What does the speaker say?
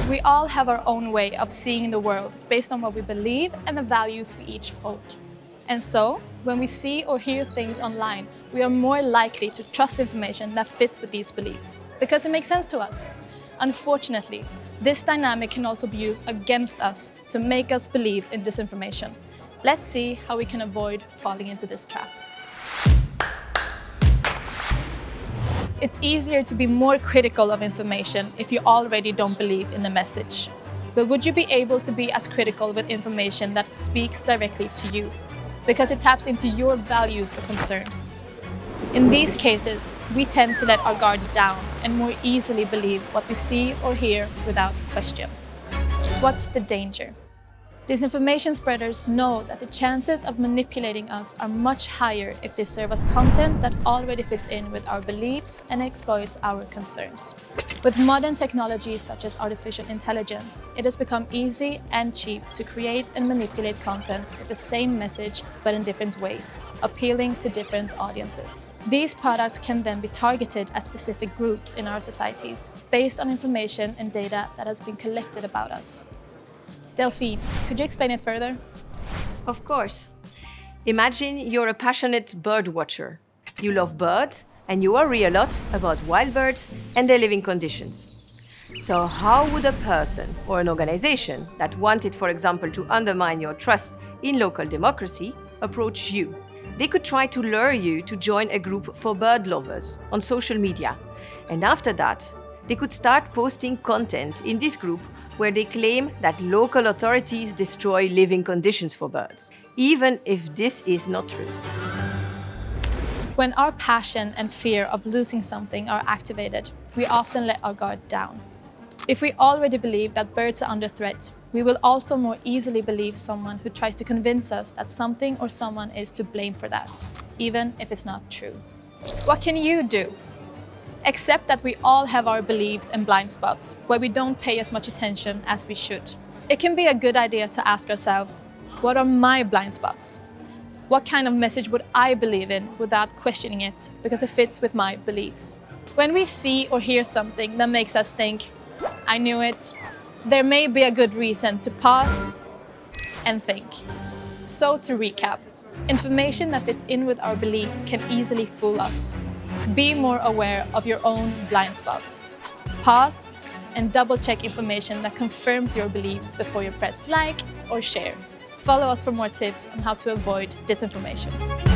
We all have our own way of seeing the world based on what we believe and the values we each hold. And so, when we see or hear things online, we are more likely to trust information that fits with these beliefs, because it makes sense to us. Unfortunately, this dynamic can also be used against us to make us believe in disinformation. Let's see how we can avoid falling into this trap. It's easier to be more critical of information if you already don't believe in the message. But would you be able to be as critical with information that speaks directly to you? Because it taps into your values or concerns. In these cases, we tend to let our guard down and more easily believe what we see or hear without question. What's the danger? Disinformation spreaders know that the chances of manipulating us are much higher if they serve us content that already fits in with our beliefs and exploits our concerns. With modern technologies such as artificial intelligence, it has become easy and cheap to create and manipulate content with the same message but in different ways, appealing to different audiences. These products can then be targeted at specific groups in our societies based on information and data that has been collected about us. Delphine, could you explain it further? Of course. Imagine you're a passionate bird watcher. You love birds and you worry a lot about wild birds and their living conditions. So how would a person or an organization that wanted, for example, to undermine your trust in local democracy approach you? They could try to lure you to join a group for bird lovers on social media. And after that, they could start posting content in this group where they claim that local authorities destroy living conditions for birds, even if this is not true. When our passion and fear of losing something are activated, we often let our guard down. If we already believe that birds are under threat, we will also more easily believe someone who tries to convince us that something or someone is to blame for that, even if it's not true. What can you do? Accept that we all have our beliefs and blind spots, where we don't pay as much attention as we should. It can be a good idea to ask ourselves, what are my blind spots? What kind of message would I believe in without questioning it, because it fits with my beliefs? When we see or hear something that makes us think, I knew it, there may be a good reason to pause and think. So to recap, information that fits in with our beliefs can easily fool us. Be more aware of your own blind spots. Pause and double-check information that confirms your beliefs before you press like or share. Follow us for more tips on how to avoid disinformation.